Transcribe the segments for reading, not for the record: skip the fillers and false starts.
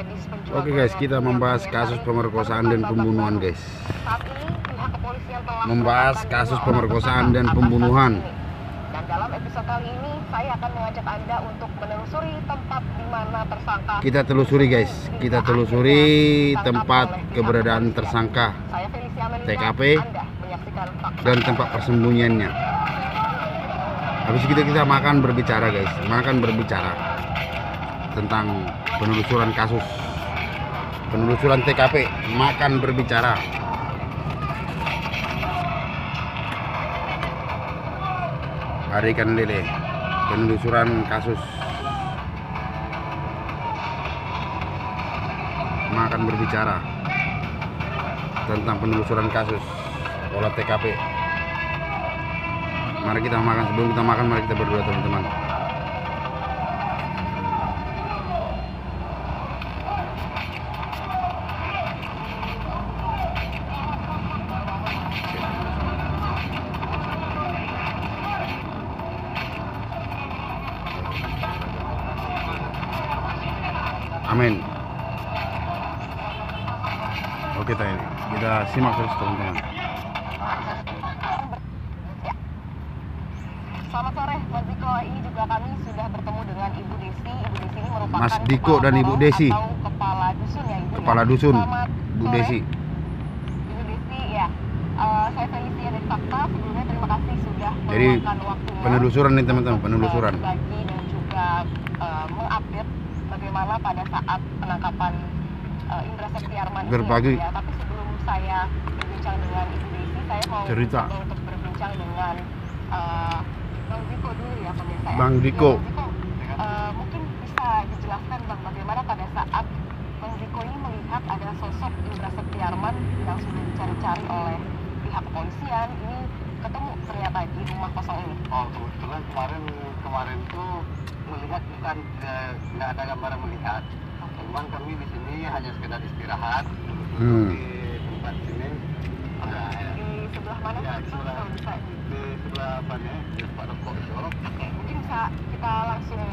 medis penjual. Oke guys, kita membahas kasus pemerkosaan dan pembunuhan guys. Saat ini pihak kepolisian telah Membahas menetapkan kasus 2 orang pemerkosaan tersangka dan atas pembunuhan. kasus ini. Dan dalam episode kali ini saya akan mengajak Anda untuk menelusuri tempat di mana tersangka. Kita telusuri guys, kita telusuri tempat keberadaan tersangka, Saya Felicia Melinda, TKP, Anda menyaksikan fakta dan tempat persembunyiannya. Habis itu kita makan berbicara guys, makan berbicara tentang penelusuran kasus, penelusuran TKP, makan berbicara. Hari ikan lele, penelusuran kasus, makan berbicara tentang penelusuran kasus olah TKP. Mari kita makan, sebelum kita makan mari kita berdoa teman-teman. Amin. Oke, kita simak terus teman-teman. Selamat sore, Mas Diko. Ini juga kami sudah bertemu dengan Ibu Desi. Ibu Desi ini merupakan Mas Diko dan Ibu Desi. atau kepala dusun ya, Ibu. Kepala dusun, Selamat Bu sore, Desi. Ibu Desi ya. Saya Felicia dari Fakta. Sebelumnya terima kasih sudah Jadi meluangkan waktunya. penelusuran nih teman-teman, penelusuran. Berbagi dan juga mengupdate bagaimana pada saat penangkapan Indra Septiarman Berbagi. ini ya. Tapi sebelum saya berbincang dengan Ibu Desi, saya mau Cerita. mencoba untuk berbincang dengan Bang Diko dulu ya pemirsa. Bang Diko. Ya, Bang Diko, mungkin bisa dijelaskan Bang bagaimana pada saat Bang Diko ini melihat ada sosok Indra Septiarman yang sudah dicari-cari oleh pihak kepolisian, ini ketemu ternyata di rumah kosong ini. Oh, kebetulan kemarin tuh melihat bukan nggak ada gambaran melihat. Cuman kami di sini hanya sekedar istirahat di tempat sini. Di sebelah mana? Ya, di sebelah Kalau bisa. di sebelah apa nih? Di tempat rokok itu. Oke, mungkin bisa kita langsung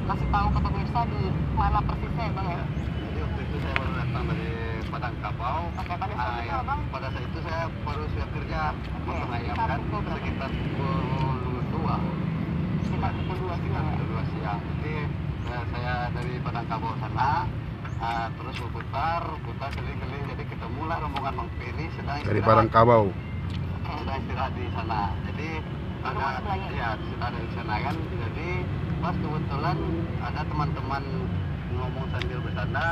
kasih tahu ke pemirsa di mana persisnya ya Bang ya. Jadi waktu itu saya baru datang dari Padang Kabau. Oke, pada saat itu Bang. Pada saat itu saya baru siap kerja potong ayam sekitar kan pukul berapa? sekitar pukul 2. Sekitar pukul 2 siang ya. 2 siang. Jadi saya dari Padang Kabau sana, terus putar keliling-keliling, jadi ketemulah rombongan Bang Peri sedang Dari istirahat. Padang Kabau. Sedang istirahat di sana. Jadi rumah sebelahnya? ya ada di sana kan. Jadi pas kebetulan ada teman-teman ngomong sambil bercanda,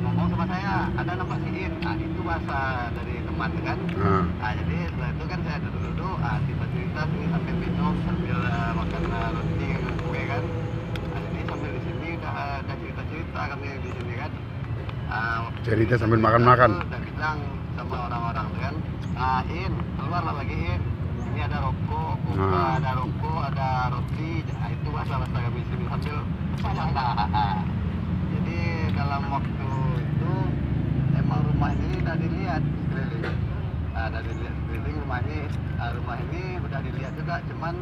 ngomong sama saya, ada nampak Siin. Nah itu bahasa dari teman kan. Jadi setelah itu kan saya duduk-duduk, cerita sini sambil minum, sambil makan roti kue kan. Jadi sambil di sini udah cerita-cerita kami di sini kan. Cerita sambil makan-makan. Udah bilang sama orang-orang tuh kan, In, keluarlah lagi In. Ini ada rokok, ada rokok, ada roti. Nah, itu bahasa-bahasa kami sini sambil bercanda. Jadi dalam waktu itu emang rumah ini udah dilihat sekeliling. Udah dilihat sekeliling rumah ini udah dilihat juga, cuman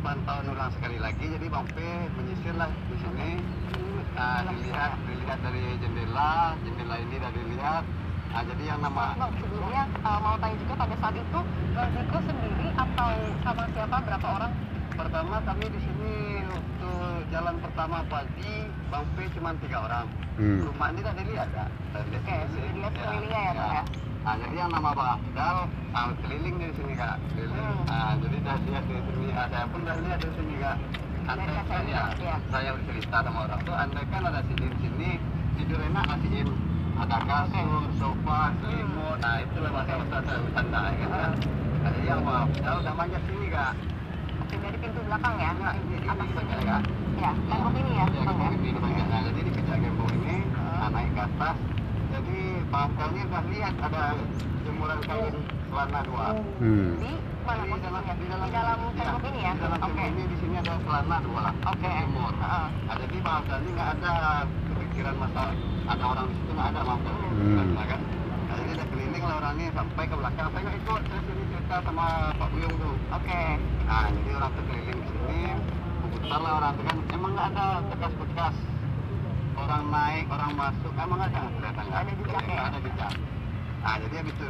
pantauan ulang sekali lagi. Jadi Bang P menyisir lah di sini. Dilihat dari jendela ini udah dilihat. Jadi yang nama Bang, sebelumnya mau tanya juga pada saat itu Bang Diko sendiri atau sama siapa, berapa orang? pertama kami di sini waktu jalan pertama pagi Bang P cuma 3 orang. Rumah ini udah dilihat ya. Oke, dilihat sekelilingnya ya Bang ya. Jadi yang nama Bang Abdal keliling dari sini Kak, keliling. Jadi udah lihat di sini, saya pun udah lihat di sini Kak. Saya bercerita sama orang tuh, andai kan ada sini tidur enak kasihin, ada kasur, sofa, selimut. Nah itulah bahasa saya bercanda ya kan. Jadi yang Bang Abdal udah manjat sini Kak. Oke, dari pintu belakang ya? Ini saja Kak. Ya, tembok ini ya Ya, Bang ya? gembok ini bagian. Nah, jadi dikejar gembok ini, naik ke atas. Jadi Bang Abdalnya udah lihat ada jemuran kain celana 2. Di mana posisinya? Di dalam tembok ini ya? Di dalam tembok ini di sini ada celana 2. Oke. Jemur. Nah, jadi Bang Abdalnya nggak ada kepikiran masalah ada orang di situ, nggak ada Bang Abdalnya. Kan? Nah, jadi udah keliling lah orangnya sampai ke belakang. Saya nggak ikut, saya sini cerita sama Pak Buyung tuh. Oke. Nah, jadi orang tuh keliling ke sini, putar lah orang tuh kan. Emang nggak ada bekas-bekas orang orang naik, orang masuk, emang ada nggak kelihatan nggak? Ada jejak ya? Ada jejak. Nah, jadi habis itu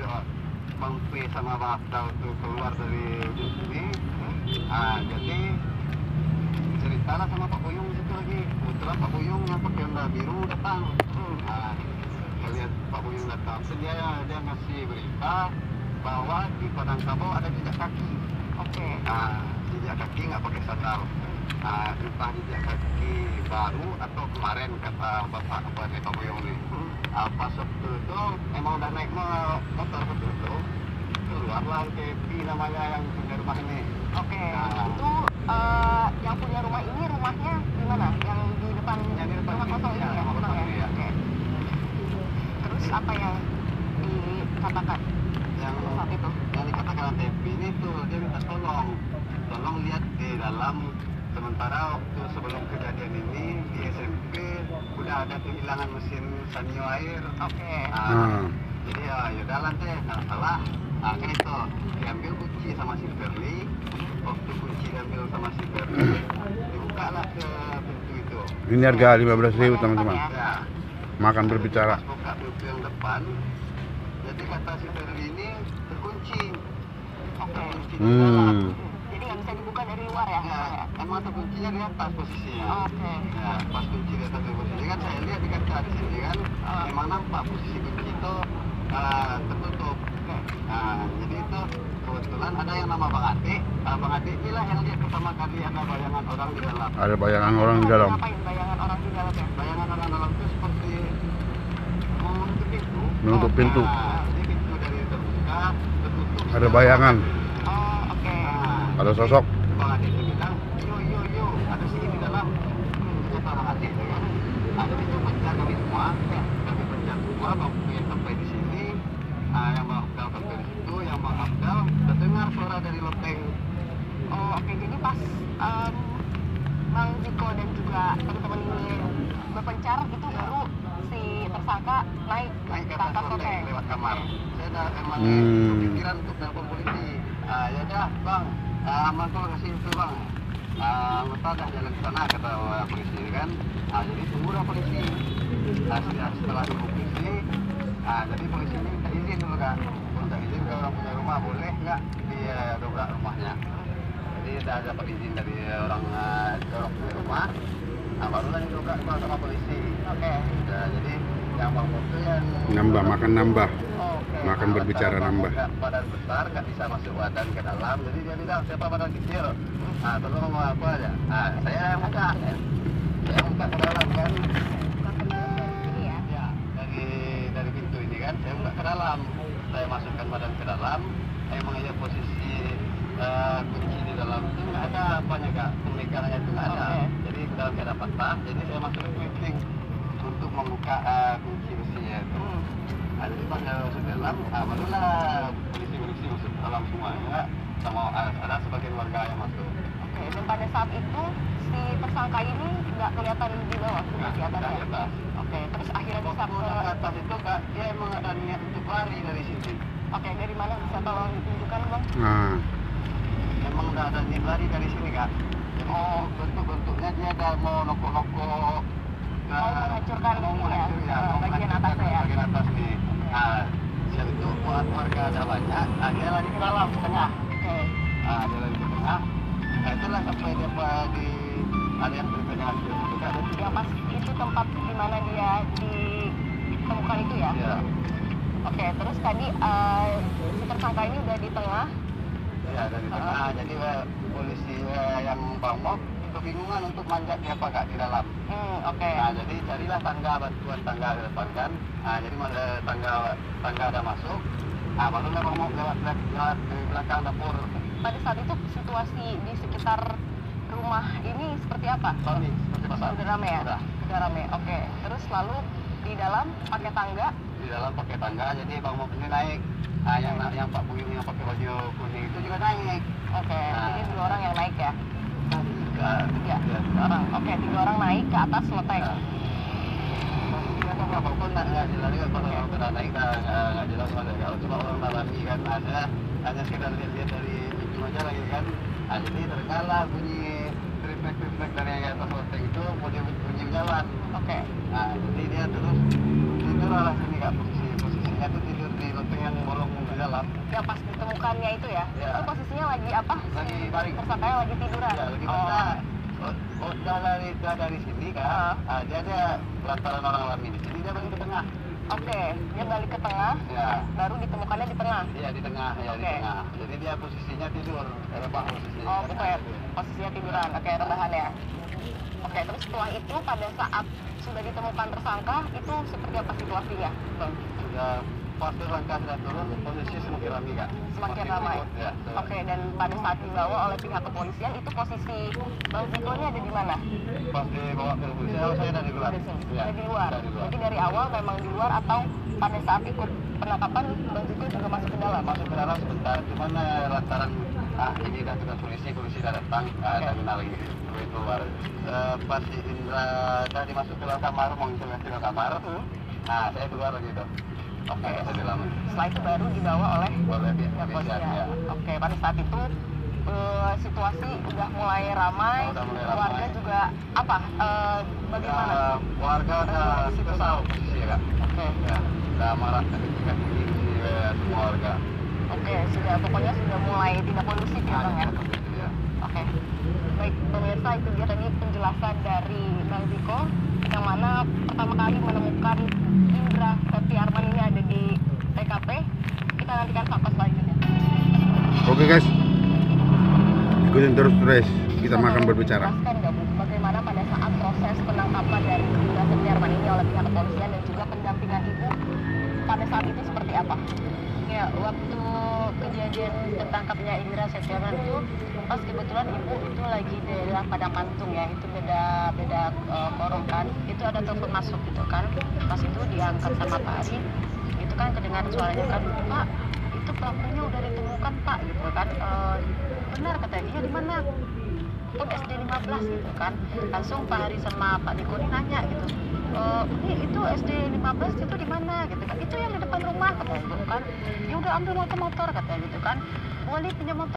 Bang P sama Bang Abdal tuh keluar dari sini. Jadi ceritalah sama Pak Buyung situ lagi. Kebetulan Pak Buyung yang pakai Honda biru datang. Saya lihat Pak Buyung datang, dia ngasih berita bahwa di Padang Kabau ada jejak kaki. Oke. Jejak kaki nggak pakai sandal. Entah jejak kaki baru atau kemarin kata Bapak Pak Buyung nih. Pas waktu itu emang udah naik motor betul tuh. Keluarlah Tepi namanya yang punya rumah ini. Oke. Itu yang punya rumah ini rumahnya di mana? Yang di depan, Yang di depan rumah ini, kosong ini ya, ya? rumah kosong ini, ya. Oke. Terus apa yang dikatakan Yang saat itu? yang dikatakan Tepi ini tuh dia minta tolong lihat di dalam. Sementara waktu sebelum kejadian ini di SMP udah ada kehilangan mesin sanyo air. Oke. Jadi ya udah lantai nggak salah. Kan itu diambil kunci sama si Berli. Waktu kunci diambil sama si Berli, dibuka lah ke pintu itu. Ini harga 15.000 teman-teman. Ya. Makan berbicara. Pas buka pintu yang depan, jadi kata si Berli ini terkunci. Oke. Terkunci di dalam. Jadi nggak bisa dibuka dari luar ya? Ya, emang terkuncinya di atas posisinya. Oke. Ya, pas kunci di atas posisi kan saya lihat di kaca di sini kan, memang nampak posisi kunci itu tertutup. Jadi itu kebetulan ada yang nama Bang Ade. Bang Ade inilah yang lihat pertama kali ada bayangan orang di dalam. Ada bayangan orang di dalam. Ngapain bayangan orang di dalam ya? Bayangan orang dalam itu seperti mau menutup pintu. Menutup pintu. Jadi pintu dari terbuka tertutup. Ada bayangan. Oh, oke. Ada sosok. Bang Ade itu bilang, yo, ada sini di dalam. Kata Bang Ade itu kan. Jadi itu pencar kami semua. Kami pencar semua, Bang Puyen sampai di sini. Yang Bang Abdal sampai di situ, yang Bang Abdal terdengar suara dari loteng. Oh, oke. Jadi pas Bang Ziko dan juga teman-teman ini berpencar itu baru si tersangka naik Naik ke ke atas atas loteng loteng. lewat kamar. Saya udah emang kepikiran untuk telepon polisi. Ya udah Bang, aman tuh kasih itu Bang. Anggota dah jalan ke sana kata polisi ini kan. Jadi tunggu dah polisi. Setelah tunggu polisi, jadi polisi ini minta izin dulu kan. Minta izin ke orang punya rumah, boleh nggak dia dobrak rumahnya. Jadi udah dapat izin dari orang punya rumah. Barulah didobrak sama polisi. Oke. Jadi yang Bang Bob itu yang Nambah, makan nambah. Oke. Makan berbicara nambah. Badan besar nggak bisa masuk badan ke dalam, jadi dia bilang siapa badan kecil, tolong mau apa aja. Saya yang buka, saya buka ke dalam kan. Bukan ke dalam dari sini ya? Ya, dari pintu ini kan, saya buka ke dalam, saya masukkan badan ke dalam, emang aja posisi kunci di dalam itu nggak ada apanya kak, pemegangannya itu nggak ada. Oke. Jadi ke dalam ada patah, jadi saya masuk ke quick untuk membuka kunci besinya itu. Jadi pas saya masuk ke dalam, barulah polisi masuk ke dalam semuanya, sama ada sebagian warga yang masuk. Oke. Dan pada saat itu si tersangka ini nggak kelihatan di bawah, cuma di atas Nggak ya? di atas. Oke. Terus akhirnya bisa Waktu ke atas itu kak, dia emang ada niat untuk lari dari sini. Oke. Dari mana bisa tolong ditunjukkan bang? Nah, Emang udah ada niat lari dari sini kak. Jadi bentuknya dia ada mau nokok-nokok. Mau menghancurkan mau ini ya? menghancurkan, mau Bagian menghancurkan atasnya ya? bagian atas nih. Siap itu buat warga ada banyak, dia lari ke dalam tengah. Oke. Dia lari ke tengah. Itulah sampai dia di ada yang berpegang itu kak. Yang pas itu tempat di mana dia ditemukan itu ya? Ya. Oke. Terus tadi si tersangka ini udah di tengah. Ya dari tengah, jadi polisi yang Bang Bob kebingungan untuk manjat dia apa kak di dalam. Oke. Jadi carilah tangga, bantuan tangga di depan kan. Jadi tangga ada masuk. Barulah Bang Bob lewat di belakang dapur. Pada saat itu situasi di sekitar rumah ini seperti apa? Sorry, seperti pasar. Udah rame ya? Udah. Udah rame. Oke. Terus lalu di dalam pakai tangga. Di dalam pakai tangga, jadi Bang Bob ini naik. Yang Pak Buyung yang pakai baju kuning itu juga naik. Oke. Jadi 2 orang yang naik ya? Tiga. Tiga. Ya, 3 orang. Oke. 3 orang naik ke atas loteng. Apapun nggak jelas juga kalau udah naik nggak jelas ada kalau cuma orang dalami kan ada hanya sekedar lihat dari pintu aja lagi kan. Jadi terdengarlah bunyi triplek dari atas loteng itu bunyi jalan. Oke. Nah, jadi dia terus tidur arah sini kak, posisinya tuh tidur di loteng yang bolong di dalam. Yang pas ditemukannya itu ya? Ya. Itu posisinya lagi apa? Lagi baring. Tersangkanya lagi tiduran? Ya, lagi Oh. dari sini kan, dia ada lantaran orang lami di sini, dia balik ke tengah. Oke, dia balik ke tengah, Ya, baru ditemukannya di tengah. iya di tengah, ya di Oke. tengah. Jadi dia posisinya tidur, rebah posisinya. Oh, oke, posisinya tiduran. Oke, rebahan ya. Oke, terus setelah itu pada saat sudah ditemukan tersangka, itu seperti apa situasinya, Bang? Sudah pas tersangka sudah turun, posisi semakin ramai kak. Semakin ramai. ribut, ya. Oke, dan pada saat dibawa oleh pihak kepolisian, itu posisi Bang Ziko ini ada di mana? Pas dibawa ke polisi, saya dari luar. Ada di sini? Ya, Ada di luar? dari luar. Jadi dari awal memang di luar atau pada saat ikut penangkapan, Bang Ziko juga masuk ke dalam? Masuk ke dalam sebentar, cuman lantaran ini kan sudah polisi sudah datang, dan lagi keluar. Pas si Indra tadi masuk ke dalam kamar, mau intervensi ke kamar, nah saya keluar gitu. Oke, saya di dalam. Setelah itu baru dibawa oleh Boleh pihak ya. kepolisian. Oke, pada saat itu situasi udah mulai ramai, Udah mulai ramai. warga juga apa? Bagaimana? Warga udah kesal posisi ya kak. Oke, Ya, udah marah kan juga ini semua warga. oke, sudah pokoknya sudah mulai tidak kondusif ya Bang ya. Ya. Oke, baik pemirsa, itu dia tadi penjelasan dari Bang Ziko yang mana pertama kali menemukan Indra Septiarman ini ada di TKP. Kita nantikan fakta selanjutnya. Oke guys, ikutin terus kita makan berbicara. Jelaskan nggak Bu, bagaimana pada saat proses penangkapan dari Indra Septiarman ini oleh pihak kepolisian dan juga pendampingan Ibu pada saat itu seperti apa? Ya, waktu kejadian tertangkapnya Indra Septiarman itu pas kebetulan ibu itu lagi di dalam Padang Pantung ya, itu beda korong kan, itu ada telepon masuk gitu kan, pas itu diangkat sama Pak Ari, itu kan kedengaran suaranya kan, Pak itu pelakunya udah ditemukan Pak gitu kan, benar katanya, iya di mana? Pun SD 15 gitu kan, langsung Pak Hari sama Pak Diko ini nanya gitu, ini itu SD 15 itu di mana gitu kan, itu yang di depan rumah katanya gitu kan, ya udah ambil motor katanya gitu kan, boleh pinjam motor